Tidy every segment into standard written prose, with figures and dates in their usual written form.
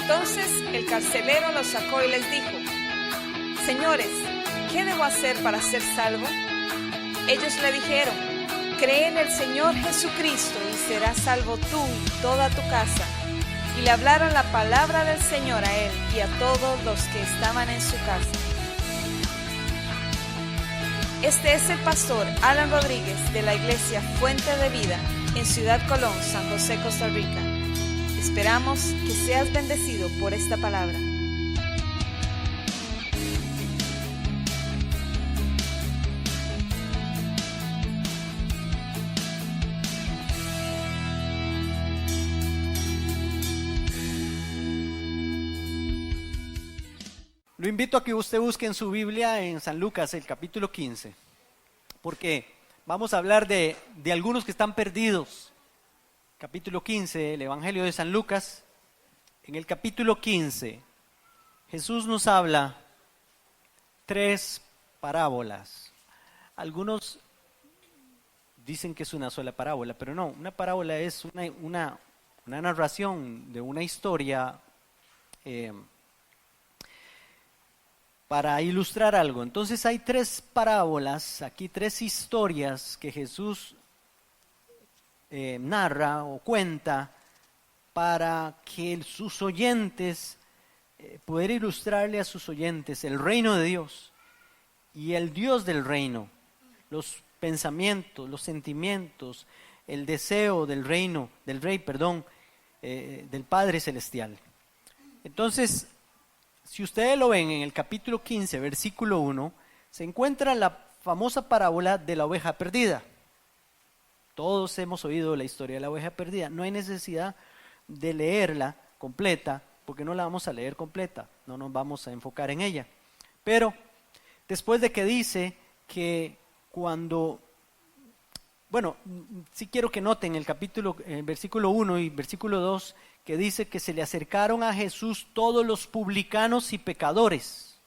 Entonces el carcelero los sacó y les dijo: Señores, ¿qué debo hacer para ser salvo? Ellos le dijeron: Cree en el Señor Jesucristo y serás salvo tú y toda tu casa. Y le hablaron la palabra del Señor a él y a todos los que estaban en su casa. Este es el pastor Alan Rodríguez de la iglesia Fuente de Vida en Ciudad Colón, San José, Costa Rica. Esperamos que seas bendecido por esta palabra. Lo invito a que usted busque en su Biblia en San Lucas el capítulo 15, porque vamos a hablar de algunos que están perdidos. Capítulo 15, el Evangelio de San Lucas. En el capítulo 15, Jesús nos habla 3 parábolas. Algunos dicen que es una sola parábola, pero no, una parábola es una narración de una historia para ilustrar algo. Entonces hay 3 parábolas, aquí 3 historias que Jesús narra o cuenta para que sus oyentes, poder ilustrarle a sus oyentes el reino de Dios y el Dios del reino, los pensamientos, los sentimientos, el deseo del reino, del rey, del Padre Celestial. Entonces, si ustedes lo ven en el capítulo 15, versículo 1, se encuentra la famosa parábola de la oveja perdida. Todos hemos oído la historia de la oveja perdida. No hay necesidad de leerla completa, porque no la vamos a leer completa, no nos vamos a enfocar en ella. Pero después de que dice que sí quiero que noten el versículo 1 y versículo 2, que dice que se le acercaron a Jesús todos los publicanos y pecadores.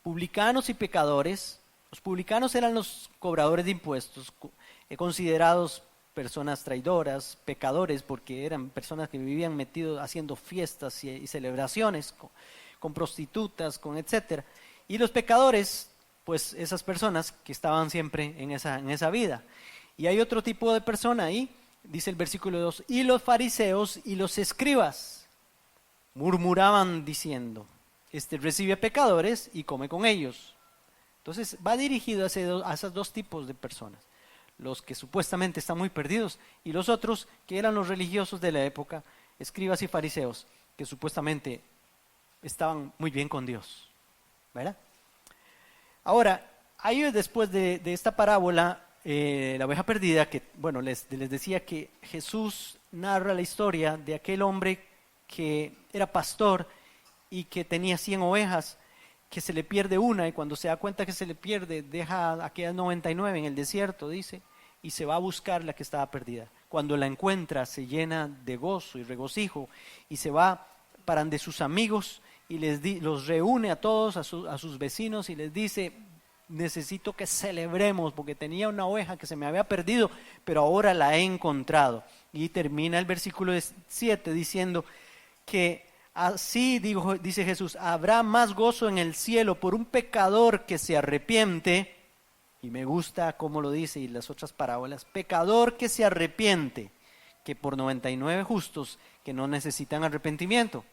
Publicanos y pecadores. Los publicanos eran los cobradores de impuestos, considerados personas traidoras, pecadores, porque eran personas que vivían metidos haciendo fiestas y celebraciones con prostitutas, con etcétera. Y los pecadores, pues esas personas que estaban siempre en esa vida. Y hay otro tipo de persona ahí. Dice el versículo 2, y los fariseos y los escribas murmuraban diciendo, recibe pecadores y come con ellos. Entonces va dirigido a esos 2 tipos de personas, los que supuestamente están muy perdidos y los otros que eran los religiosos de la época, escribas y fariseos, que supuestamente estaban muy bien con Dios, ¿verdad? Ahora, ahí después de esta parábola, la oveja perdida, que les decía que Jesús narra la historia de aquel hombre que era pastor y que tenía 100 ovejas, que se le pierde una y cuando se da cuenta que se le pierde, deja aquellas 99 en el desierto, dice, y se va a buscar la que estaba perdida. Cuando la encuentra se llena de gozo y regocijo y se va para donde sus amigos y los reúne a todos, a sus vecinos y les dice: necesito que celebremos porque tenía una oveja que se me había perdido, pero ahora la he encontrado. Y termina el versículo 7 diciendo que así dice Jesús, habrá más gozo en el cielo por un pecador que se arrepiente, y me gusta cómo lo dice y las otras parábolas, pecador que se arrepiente, que por 99 justos que no necesitan arrepentimiento.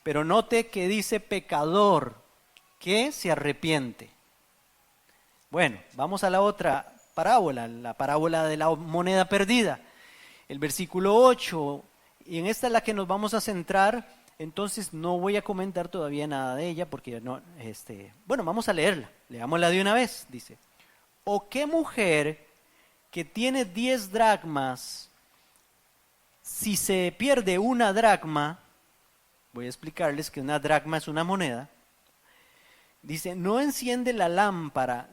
Pero note que dice pecador que se arrepiente. Bueno, vamos a la otra parábola, la parábola de la moneda perdida, el versículo 8, y en esta es la que nos vamos a centrar. Entonces no voy a comentar todavía nada de ella porque vamos a leerla, leámosla de una vez. Dice: ¿o qué mujer que tiene 10 dracmas, si se pierde una dracma? Voy a explicarles que una dracma es una moneda. Dice, no enciende la lámpara,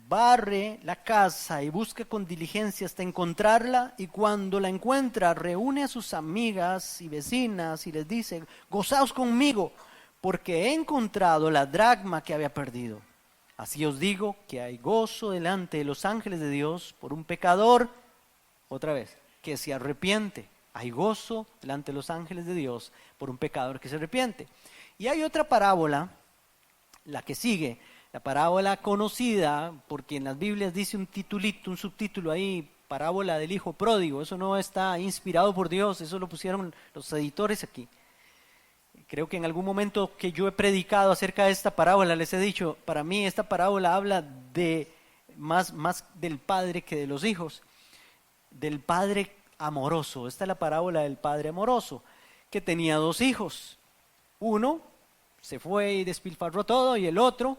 barre la casa y busca con diligencia hasta encontrarla, y cuando la encuentra reúne a sus amigas y vecinas y les dice, gozaos conmigo, porque he encontrado la dracma que había perdido. Así os digo que hay gozo delante de los ángeles de Dios por un pecador, otra vez, que se arrepiente. Hay gozo delante de los ángeles de Dios por un pecador que se arrepiente. Y hay otra parábola, la que sigue, la parábola conocida, porque en las Biblias dice un titulito, un subtítulo ahí, parábola del hijo pródigo. Eso no está inspirado por Dios, eso lo pusieron los editores aquí. Creo que en algún momento que yo he predicado acerca de esta parábola les he dicho, para mí esta parábola habla de más del padre que de los hijos, del padre amoroso. Esta es la parábola del padre amoroso, que tenía 2 hijos. Uno se fue y despilfarró todo, y el otro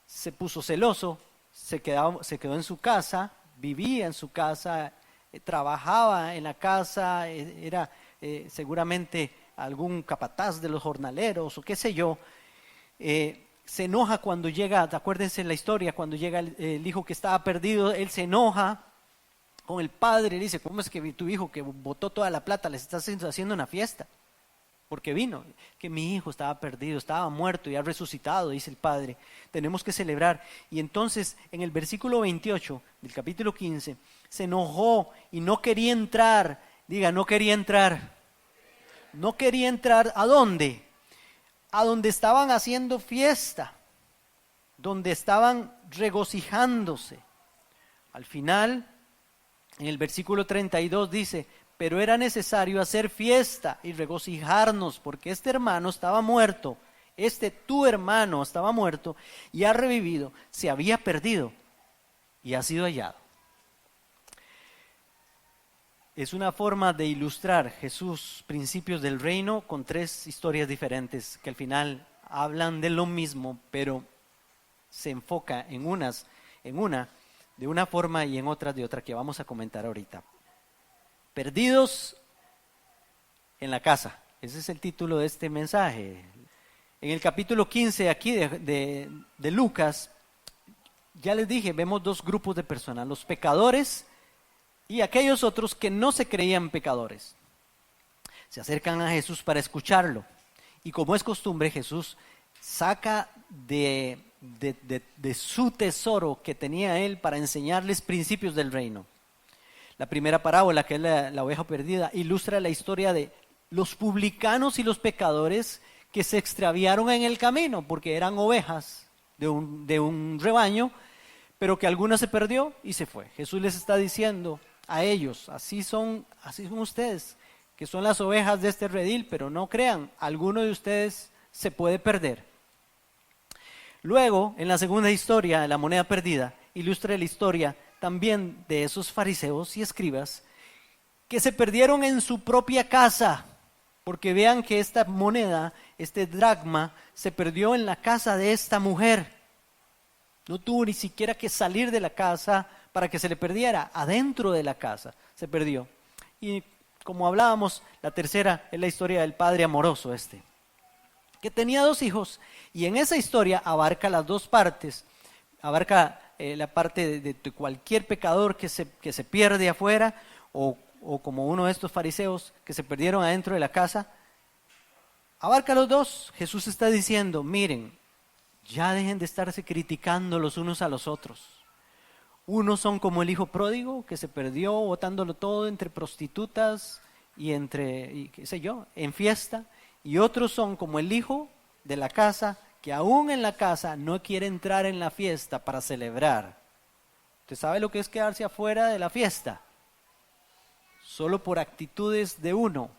se puso celoso, se quedó en su casa, vivía en su casa, trabajaba en la casa, era seguramente algún capataz de los jornaleros o qué sé yo. Se enoja cuando llega, acuérdense la historia, cuando llega el hijo que estaba perdido, él se enoja con el padre, le dice, ¿cómo es que tu hijo que botó toda la plata le estás haciendo una fiesta? Porque vino, que mi hijo estaba perdido, estaba muerto y ha resucitado, dice el padre, tenemos que celebrar. Y entonces en el versículo 28 del capítulo 15, se enojó y no quería entrar. Diga, no quería entrar. No quería entrar, ¿a dónde? A donde estaban haciendo fiesta, donde estaban regocijándose. Al final, en el versículo 32 dice, pero era necesario hacer fiesta y regocijarnos, porque este hermano estaba muerto, tu hermano estaba muerto y ha revivido, se había perdido y ha sido hallado. Es una forma de ilustrar Jesús principios del reino con 3 historias diferentes que al final hablan de lo mismo, pero se enfoca en una de una forma y en otras de otra que vamos a comentar ahorita. Perdidos en la casa. Ese es el título de este mensaje. En el capítulo 15 aquí de Lucas, ya les dije, vemos 2 grupos de personas, los pecadores y aquellos otros que no se creían pecadores. Se acercan a Jesús para escucharlo. Y como es costumbre, Jesús saca de su tesoro que tenía él para enseñarles principios del reino. La primera parábola, que es la oveja perdida, ilustra la historia de los publicanos y los pecadores que se extraviaron en el camino, porque eran ovejas de un rebaño, pero que alguna se perdió y se fue. Jesús les está diciendo a ellos, así son ustedes, que son las ovejas de este redil, pero no crean, alguno de ustedes se puede perder. Luego, en la segunda historia, la moneda perdida, ilustra la historia también de esos fariseos y escribas que se perdieron en su propia casa, porque vean que esta moneda, este dracma, se perdió en la casa de esta mujer. No tuvo ni siquiera que salir de la casa para que se le perdiera, adentro de la casa se perdió. Y como hablábamos, la tercera es la historia del padre amoroso que tenía 2 hijos, y en esa historia abarca las 2 partes, abarca la parte de cualquier pecador que se pierde afuera, o como uno de estos fariseos que se perdieron adentro de la casa, abarca los 2. Jesús está diciendo, miren, ya dejen de estarse criticando los unos a los otros. Unos son como el hijo pródigo que se perdió botándolo todo entre prostitutas y qué sé yo, en fiesta, y otros son como el hijo de la casa que aún en la casa no quiere entrar en la fiesta para celebrar. ¿Usted sabe lo que es quedarse afuera de la fiesta? Solo por actitudes de uno,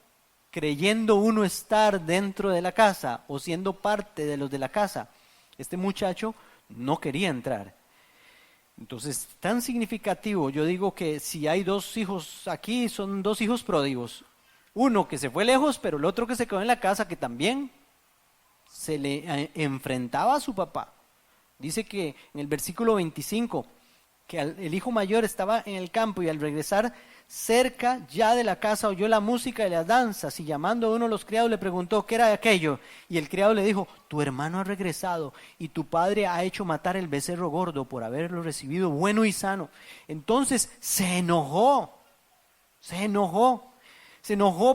creyendo uno estar dentro de la casa o siendo parte de los de la casa. Este muchacho no quería entrar. Entonces, tan significativo, yo digo que si hay 2 hijos aquí, son 2 hijos pródigos. Uno que se fue lejos, pero el otro que se quedó en la casa, que también se le enfrentaba a su papá. Dice que en el versículo 25, que el hijo mayor estaba en el campo y al regresar cerca ya de la casa oyó la música y las danzas, y llamando a uno de los criados le preguntó qué era aquello, y el criado le dijo, tu hermano ha regresado y tu padre ha hecho matar el becerro gordo por haberlo recibido bueno y sano. Entonces se enojó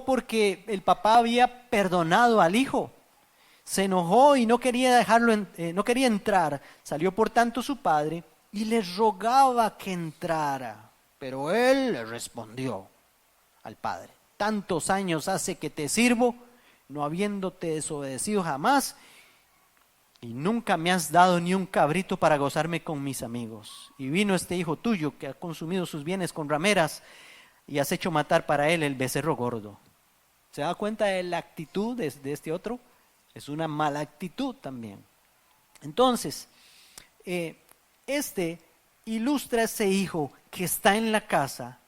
porque el papá había perdonado al hijo. Se enojó y no quería dejarlo, no quería entrar. Salió por tanto su padre y le rogaba que entrara. Pero él le respondió al padre, tantos años hace que te sirvo, no habiéndote desobedecido jamás, y nunca me has dado ni un cabrito para gozarme con mis amigos. Y vino este hijo tuyo que ha consumido sus bienes con rameras, y has hecho matar para él el becerro gordo. ¿Se da cuenta de la actitud de este otro? Es una mala actitud también. Entonces, este ilustra a ese hijo que está en la casa,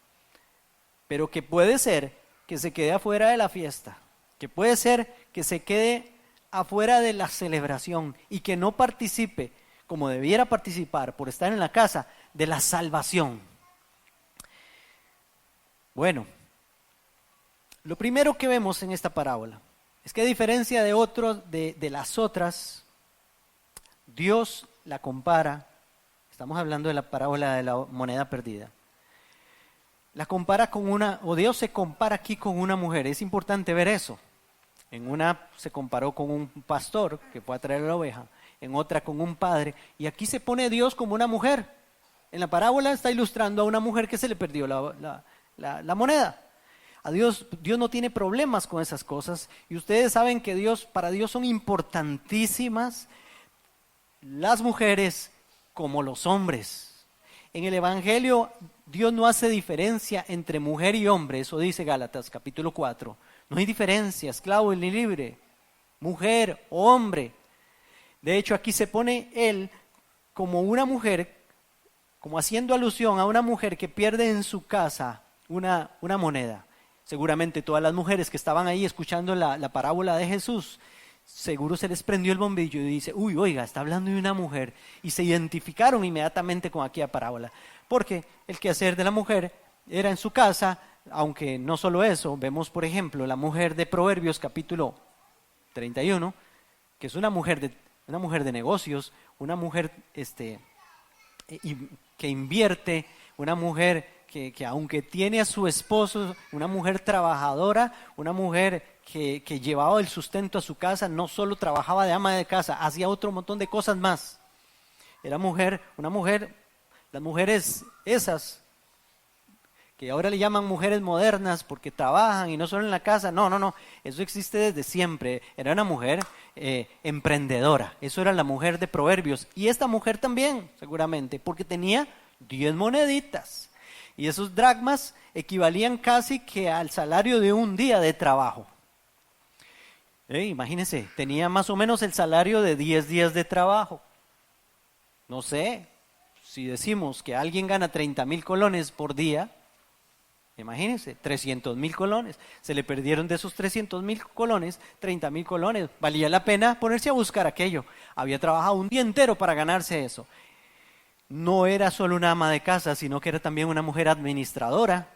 pero que puede ser que se quede afuera de la fiesta, que puede ser que se quede afuera de la celebración y que no participe como debiera participar por estar en la casa de la salvación. Bueno, lo primero que vemos en esta parábola es que a diferencia de las otras, Dios la compara, estamos hablando de la parábola de la moneda perdida, la compara con Dios se compara aquí con una mujer. Es importante ver eso. En una se comparó con un pastor que fue a traer la oveja, en otra con un padre, y aquí se pone Dios como una mujer. En la parábola está ilustrando a una mujer que se le perdió la moneda. Dios no tiene problemas con esas cosas, y ustedes saben que para Dios son importantísimas las mujeres como los hombres. En el Evangelio Dios no hace diferencia entre mujer y hombre, eso dice Gálatas capítulo 4. No hay diferencia, esclavo ni libre, mujer o hombre. De hecho, aquí se pone él como una mujer, como haciendo alusión a una mujer que pierde en su casa una moneda. Seguramente todas las mujeres que estaban ahí escuchando la parábola de Jesús, seguro se les prendió el bombillo y dice, uy, oiga, está hablando de una mujer. Y se identificaron inmediatamente con aquella parábola. Porque el quehacer de la mujer era en su casa, aunque no solo eso, vemos por ejemplo la mujer de Proverbios capítulo 31, que es una mujer de negocios, una mujer que invierte, una mujer que aunque tiene a su esposo, una mujer trabajadora, una mujer que llevaba el sustento a su casa, no solo trabajaba de ama de casa, hacía otro montón de cosas más. Era una mujer, las mujeres esas, que ahora le llaman mujeres modernas porque trabajan y no solo en la casa, no, eso existe desde siempre. Era una mujer emprendedora, eso era la mujer de Proverbios, y esta mujer también, seguramente, porque tenía 10 moneditas, y esos dracmas equivalían casi que al salario de un día de trabajo. Imagínense, tenía más o menos el salario de 10 días de trabajo. No sé, si decimos que alguien gana 30,000 colones por día, imagínense, 300,000 colones. Se le perdieron de esos 300,000 colones, 30,000 colones. Valía la pena ponerse a buscar aquello. Había trabajado un día entero para ganarse eso. No era solo una ama de casa, sino que era también una mujer administradora.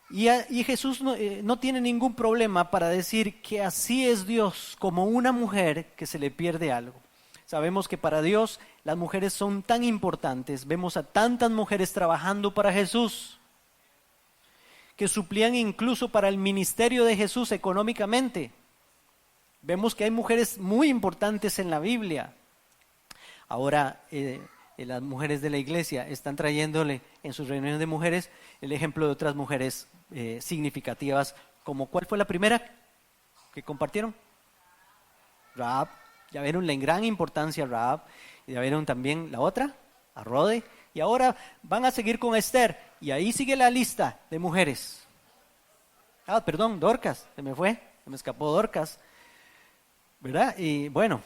Y Jesús no tiene ningún problema para decir que así es Dios, como una mujer que se le pierde algo. Sabemos que para Dios las mujeres son tan importantes. Vemos a tantas mujeres trabajando para Jesús, que suplían incluso para el ministerio de Jesús económicamente. Vemos que hay mujeres muy importantes en la Biblia. Ahora las mujeres de la iglesia están trayéndole en sus reuniones de mujeres el ejemplo de otras mujeres significativas, como ¿cuál fue la primera que compartieron? Rahab. Ya vieron la gran importancia a Rahab, y ya vieron también la otra, a Rode, y ahora van a seguir con Esther, y ahí sigue la lista de mujeres. Dorcas, se me escapó Dorcas, ¿verdad? Y bueno,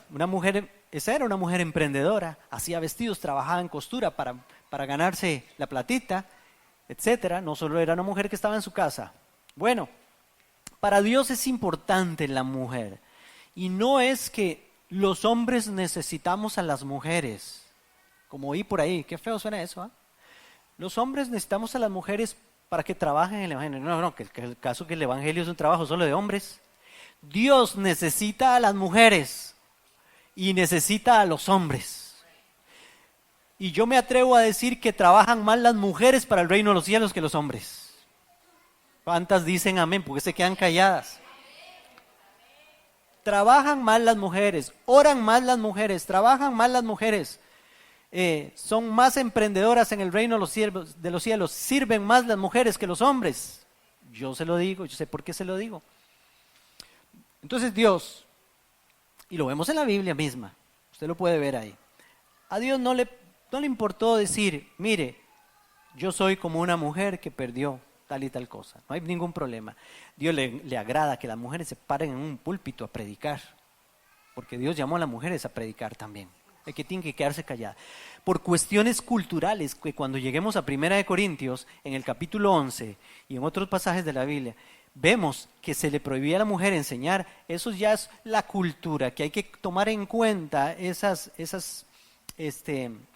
esa era una mujer emprendedora, hacía vestidos, trabajaba en costura para ganarse la platita, etcétera. No solo era una mujer que estaba en su casa. Bueno, para Dios es importante la mujer, y no es que los hombres necesitamos a las mujeres, como oí por ahí, qué feo suena eso, ¿eh? Los hombres necesitamos a las mujeres para que trabajen en el evangelio. No, que el caso que el evangelio es un trabajo solo de hombres. Dios necesita a las mujeres y necesita a los hombres. Y yo me atrevo a decir que trabajan más las mujeres para el reino de los cielos que los hombres. ¿Cuántas dicen amén? Porque se quedan calladas. Trabajan más las mujeres, oran más las mujeres, trabajan más las mujeres, son más emprendedoras en el reino de los cielos, sirven más las mujeres que los hombres. yo se lo digo, yo sé por qué se lo digo. Entonces Dios, y lo vemos en la Biblia misma, usted lo puede ver ahí, a Dios no le importó decir, mire, yo soy como una mujer que perdió tal y tal cosa, no hay ningún problema. Dios le agrada que las mujeres se paren en un púlpito a predicar, porque Dios llamó a las mujeres a predicar también. El que tiene que quedarse callada. Por cuestiones culturales, que cuando lleguemos a 1 Corintios, en el capítulo 11 y en otros pasajes de la Biblia, vemos que se le prohibía a la mujer enseñar. Eso ya es la cultura, que hay que tomar en cuenta esos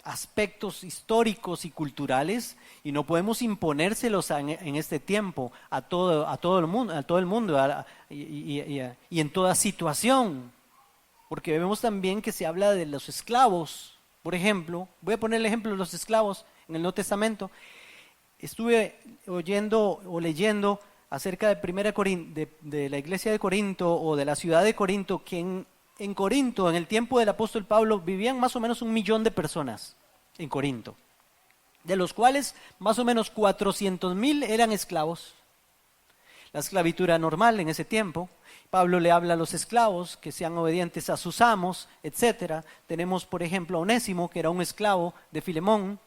aspectos históricos y culturales, y no podemos imponérselos en este tiempo a todo el mundo y en toda situación. Porque vemos también que se habla de los esclavos, por ejemplo. Voy a poner el ejemplo de los esclavos en el Nuevo Testamento. Estuve oyendo o leyendo acerca de la iglesia de Corinto o de la ciudad de Corinto, que en Corinto, en el tiempo del apóstol Pablo, vivían más o menos 1 millón de personas en Corinto, de los cuales más o menos 400,000 eran esclavos. La esclavitud era normal en ese tiempo. Pablo le habla a los esclavos que sean obedientes a sus amos, etc. Tenemos, por ejemplo, a Onésimo, que era un esclavo de Filemón.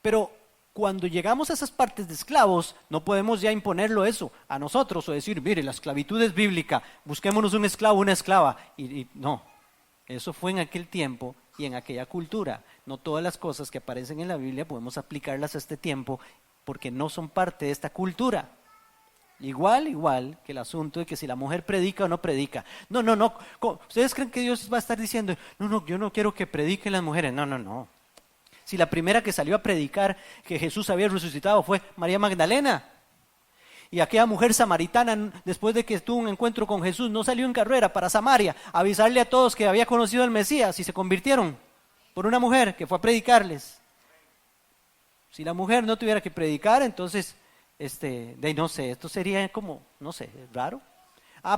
Pero cuando llegamos a esas partes de esclavos, no podemos ya imponerlo eso a nosotros o decir, mire, la esclavitud es bíblica, busquémonos un esclavo, una esclava. Y no, eso fue en aquel tiempo y en aquella cultura. No todas las cosas que aparecen en la Biblia podemos aplicarlas a este tiempo porque no son parte de esta cultura. Igual que el asunto de que si la mujer predica o no predica. No. ¿Ustedes creen que Dios va a estar diciendo, no, yo no quiero que prediquen las mujeres? No. Si la primera que salió a predicar que Jesús había resucitado fue María Magdalena. Y aquella mujer samaritana, después de que tuvo un encuentro con Jesús, no salió en carrera para Samaria a avisarle a todos que había conocido al Mesías y se convirtieron por una mujer que fue a predicarles. Si la mujer no tuviera que predicar, entonces... no sé, esto sería como, no sé, raro.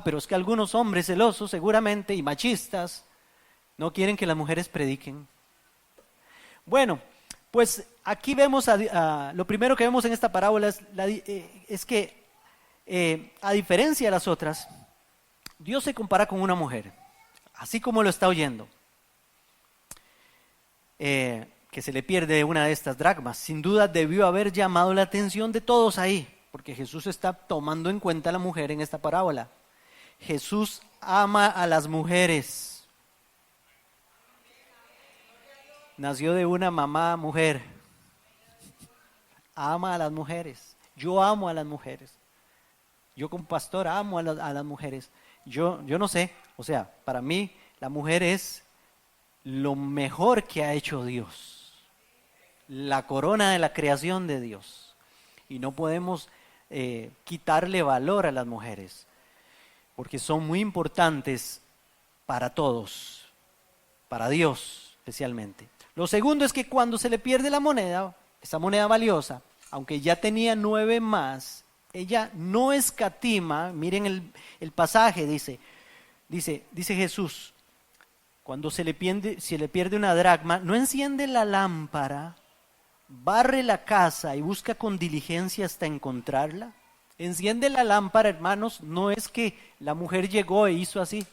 Pero es que algunos hombres celosos seguramente y machistas no quieren que las mujeres prediquen. Bueno, pues aquí vemos, lo primero que vemos en esta parábola es que a diferencia de las otras, Dios se compara con una mujer, así como lo está oyendo. Que se le pierde una de estas dracmas. Sin duda debió haber llamado la atención de todos ahí, porque Jesús está tomando en cuenta a la mujer en esta parábola. Jesús ama a las mujeres. Nació de una mamá mujer. Ama a las mujeres. Yo amo a las mujeres. Yo como pastor amo a las mujeres. Yo no sé, o sea, para mí la mujer es lo mejor que ha hecho Dios. La corona de la creación de Dios. Y no podemos quitarle valor a las mujeres, porque son muy importantes para todos, para Dios especialmente. Lo segundo es que cuando se le pierde la moneda, esa moneda valiosa, aunque ya tenía 9 más, ella no escatima. Miren el pasaje, dice Jesús, cuando se le pierde una dracma, no enciende la lámpara, barre la casa y busca con diligencia hasta encontrarla. Enciende la lámpara, hermanos, no es que la mujer llegó e hizo así.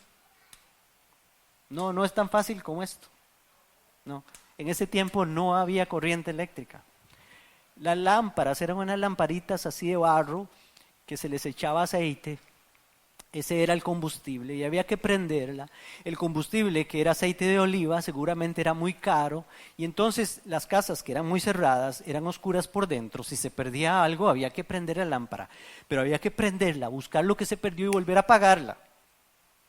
No es tan fácil como esto. No, en ese tiempo no había corriente eléctrica. Las lámparas eran unas lamparitas así de barro que se les echaba aceite. Ese era el combustible y había que prenderla. El combustible, que era aceite de oliva, seguramente era muy caro, y entonces las casas que eran muy cerradas eran oscuras por dentro. Si se perdía algo había que prender la lámpara, pero había que prenderla, buscar lo que se perdió y volver a apagarla,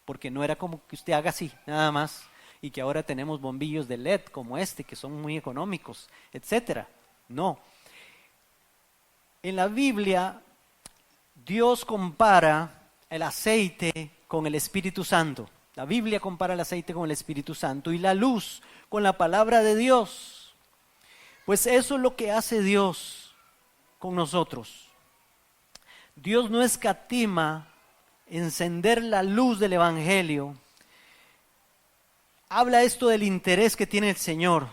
porque no era como que usted haga así, nada más, y que ahora tenemos bombillos de LED como este, que son muy económicos, etcétera. No. En la Biblia, Dios compara el aceite con el Espíritu Santo. La Biblia compara el aceite con el Espíritu Santo y la luz con la palabra de Dios. Pues eso es lo que hace Dios con nosotros. Dios no escatima encender la luz del Evangelio. Habla esto del interés que tiene el Señor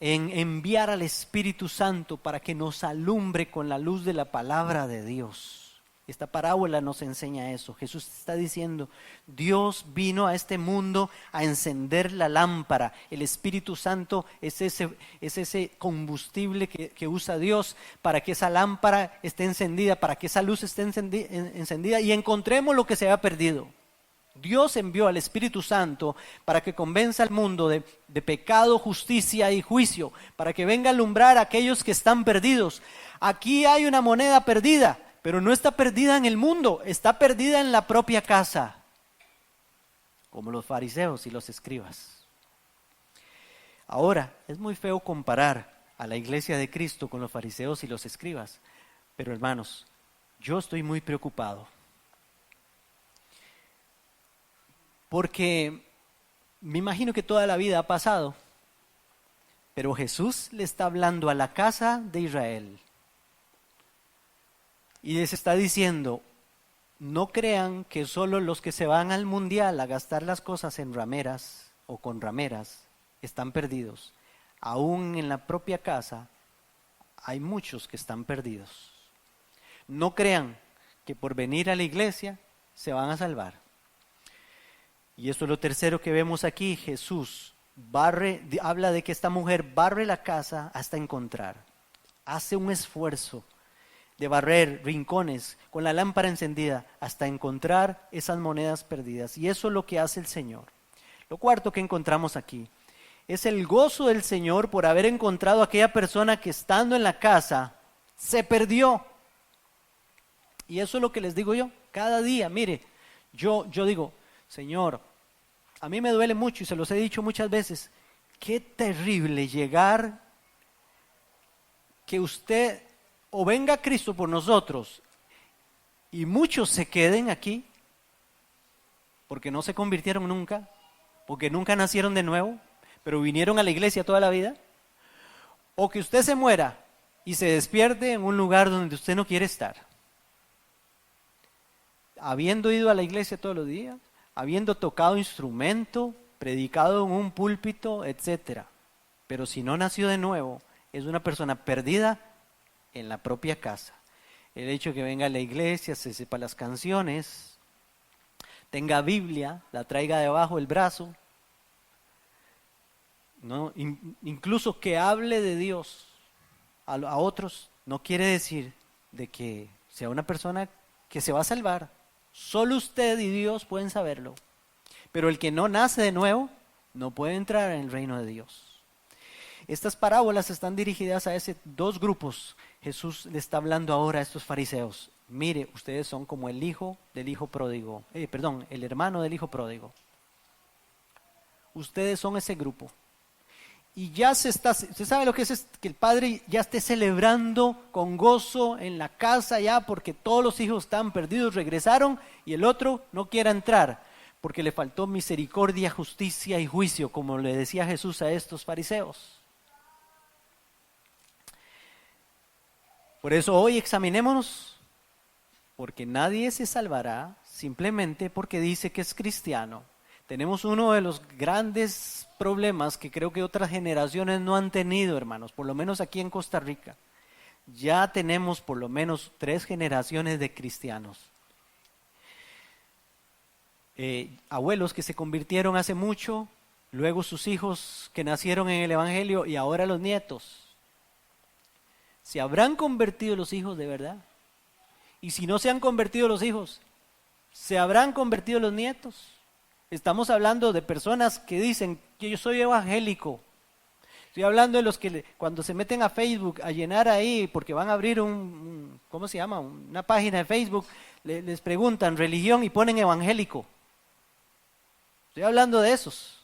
en enviar al Espíritu Santo para que nos alumbre con la luz de la palabra de Dios. Esta parábola nos enseña eso. Jesús está diciendo, Dios vino a este mundo a encender la lámpara. El Espíritu Santo es ese combustible que usa Dios para que esa lámpara esté encendida, para que esa luz esté encendida y encontremos lo que se había perdido. Dios envió al Espíritu Santo para que convenza al mundo de pecado, justicia y juicio, para que venga a alumbrar a aquellos que están perdidos. Aquí hay una moneda perdida, pero no está perdida en el mundo, está perdida en la propia casa, como los fariseos y los escribas. Ahora, es muy feo comparar a la iglesia de Cristo con los fariseos y los escribas, pero hermanos, yo estoy muy preocupado. Porque me imagino que toda la vida ha pasado, pero Jesús le está hablando a la casa de Israel. Y les está diciendo, no crean que solo los que se van al mundial a gastar las cosas en rameras o con rameras están perdidos. Aún en la propia casa hay muchos que están perdidos. No crean que por venir a la iglesia se van a salvar. Y esto es lo tercero que vemos aquí. Jesús habla de que esta mujer barre la casa hasta encontrar. Hace un esfuerzo de barrer rincones con la lámpara encendida hasta encontrar esas monedas perdidas. Y eso es lo que hace el Señor. Lo cuarto que encontramos aquí es el gozo del Señor por haber encontrado a aquella persona que estando en la casa se perdió. Y eso es lo que les digo yo cada día. Mire, yo digo, Señor, a mí me duele mucho y se los he dicho muchas veces, qué terrible llegar que usted o venga Cristo por nosotros y muchos se queden aquí porque no se convirtieron nunca, porque nunca nacieron de nuevo, pero vinieron a la iglesia toda la vida, o que usted se muera y se despierte en un lugar donde usted no quiere estar, habiendo ido a la iglesia todos los días, habiendo tocado instrumento, predicado en un púlpito, etcétera. Pero si no nació de nuevo, es una persona perdida en la propia casa. El hecho de que venga a la iglesia, se sepa las canciones, tenga Biblia, la traiga debajo del brazo, ¿no? Incluso que hable de Dios a otros, no quiere decir de que sea una persona que se va a salvar. Solo usted y Dios pueden saberlo. Pero el que no nace de nuevo no puede entrar en el reino de Dios. Estas parábolas están dirigidas a dos grupos. Jesús le está hablando ahora a estos fariseos. Mire, ustedes son como el hijo del hijo pródigo. El hermano del hijo pródigo. Ustedes son ese grupo. Y ya usted sabe lo que es que el padre ya esté celebrando con gozo en la casa ya porque todos los hijos están perdidos, regresaron y el otro no quiera entrar porque le faltó misericordia, justicia y juicio, como le decía Jesús a estos fariseos. Por eso hoy examinémonos, porque nadie se salvará simplemente porque dice que es cristiano. Tenemos uno de los grandes problemas que creo que otras generaciones no han tenido, hermanos, por lo menos aquí en Costa Rica. Ya tenemos por lo menos 3 generaciones de cristianos. Abuelos que se convirtieron hace mucho, luego sus hijos que nacieron en el Evangelio y ahora los nietos. ¿Se habrán convertido los hijos de verdad? Y si no se han convertido los hijos, ¿se habrán convertido los nietos? Estamos hablando de personas que dicen que yo soy evangélico. Estoy hablando de los que cuando se meten a Facebook a llenar ahí, porque van a abrir ¿cómo se llama? Una página de Facebook, les preguntan religión y ponen evangélico. Estoy hablando de esos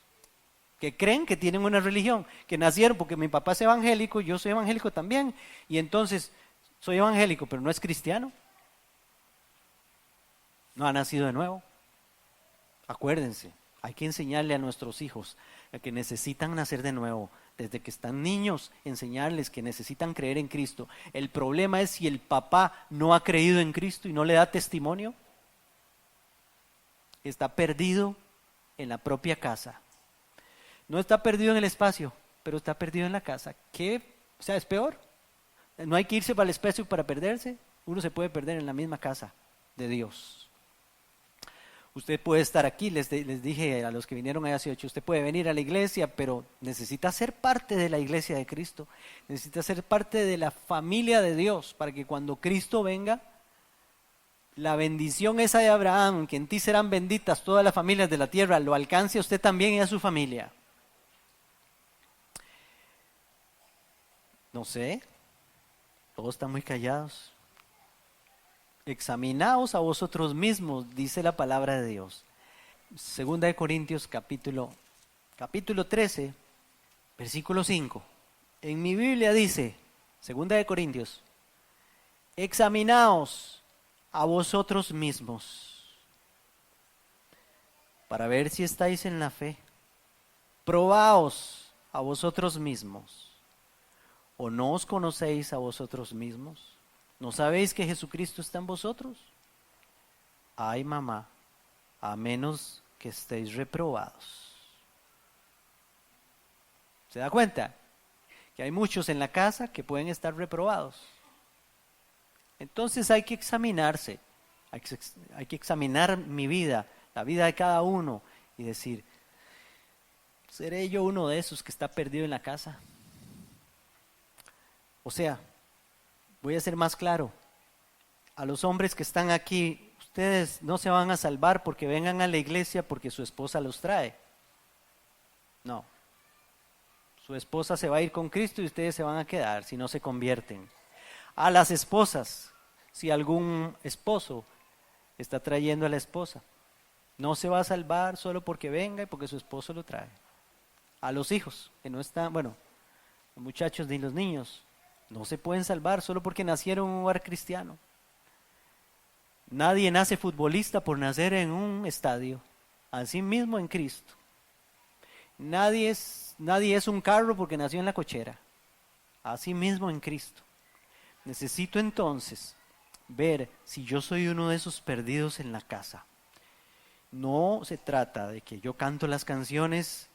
que creen que tienen una religión, que nacieron porque mi papá es evangélico, yo soy evangélico también, y entonces soy evangélico, pero no es cristiano. No ha nacido de nuevo. Acuérdense, hay que enseñarle a nuestros hijos a que necesitan nacer de nuevo. Desde que están niños, enseñarles que necesitan creer en Cristo. El problema es si el papá no ha creído en Cristo y no le da testimonio. Está perdido en la propia casa. No está perdido en el espacio, pero está perdido en la casa. ¿Qué? O sea, es peor. No hay que irse para el espacio para perderse. Uno se puede perder en la misma casa de Dios. Usted puede estar aquí, les dije a los que vinieron hace 8, usted puede venir a la iglesia, pero necesita ser parte de la iglesia de Cristo. Necesita ser parte de la familia de Dios, para que cuando Cristo venga, la bendición esa de Abraham, que en ti serán benditas todas las familias de la tierra, lo alcance a usted también y a su familia. No sé, todos están muy callados. Examinaos a vosotros mismos, dice la palabra de Dios. Segunda de Corintios capítulo 13, versículo 5. En mi Biblia dice, Segunda de Corintios, examinaos a vosotros mismos para ver si estáis en la fe. Probaos a vosotros mismos. ¿O no os conocéis a vosotros mismos? ¿No sabéis que Jesucristo está en vosotros? Ay, mamá, a menos que estéis reprobados. ¿Se da cuenta? Que hay muchos en la casa que pueden estar reprobados. Entonces hay que examinarse, hay que examinar mi vida, la vida de cada uno y decir, ¿seré yo uno de esos que está perdido en la casa? O sea, voy a ser más claro, a los hombres que están aquí, ustedes no se van a salvar porque vengan a la iglesia porque su esposa los trae. No, su esposa se va a ir con Cristo y ustedes se van a quedar si no se convierten. A las esposas, si algún esposo está trayendo a la esposa, no se va a salvar solo porque venga y porque su esposo lo trae. A los hijos, que no están, bueno, los muchachos ni los niños, no se pueden salvar solo porque nacieron en un hogar cristiano. Nadie nace futbolista por nacer en un estadio. Así mismo en Cristo. Nadie es un carro porque nació en la cochera. Así mismo en Cristo. Necesito entonces ver si yo soy uno de esos perdidos en la casa. No se trata de que yo canto las canciones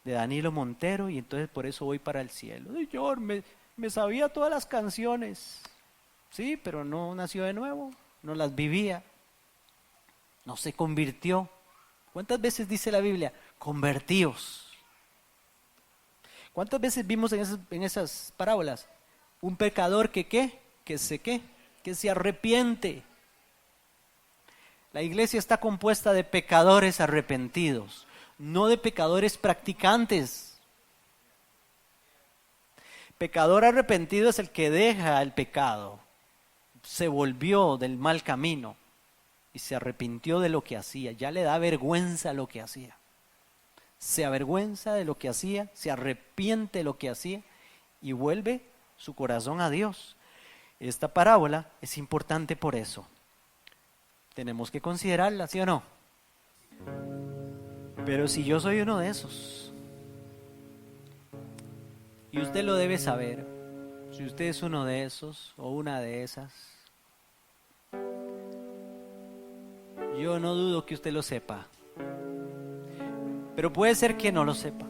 de Danilo Montero y entonces por eso voy para el cielo. Señor, me sabía todas las canciones, sí, pero no nació de nuevo, no las vivía, no se convirtió. ¿Cuántas veces dice la Biblia? Convertíos. ¿Cuántas veces vimos en esas parábolas? Un pecador que se arrepiente. La iglesia está compuesta de pecadores arrepentidos, no de pecadores practicantes. Pecador arrepentido es el que deja el pecado, se volvió del mal camino y se arrepintió de lo que hacía, ya le da vergüenza lo que hacía. Se avergüenza de lo que hacía, se arrepiente de lo que hacía y vuelve su corazón a Dios. Esta parábola es importante por eso. Tenemos que considerarla, ¿sí o no? Pero si yo soy uno de esos, y usted lo debe saber, si usted es uno de esos o una de esas, yo no dudo que usted lo sepa, pero puede ser que no lo sepa.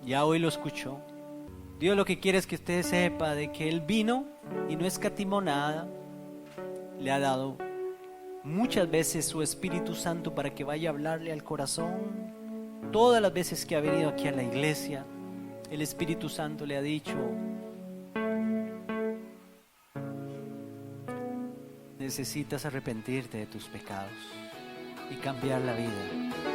Ya hoy lo escuchó. Dios lo que quiere es que usted sepa de que Él vino y no escatimó nada. Le ha dado muchas veces su Espíritu Santo para que vaya a hablarle al corazón. Todas las veces que ha venido aquí a la iglesia, el Espíritu Santo le ha dicho, necesitas arrepentirte de tus pecados y cambiar la vida.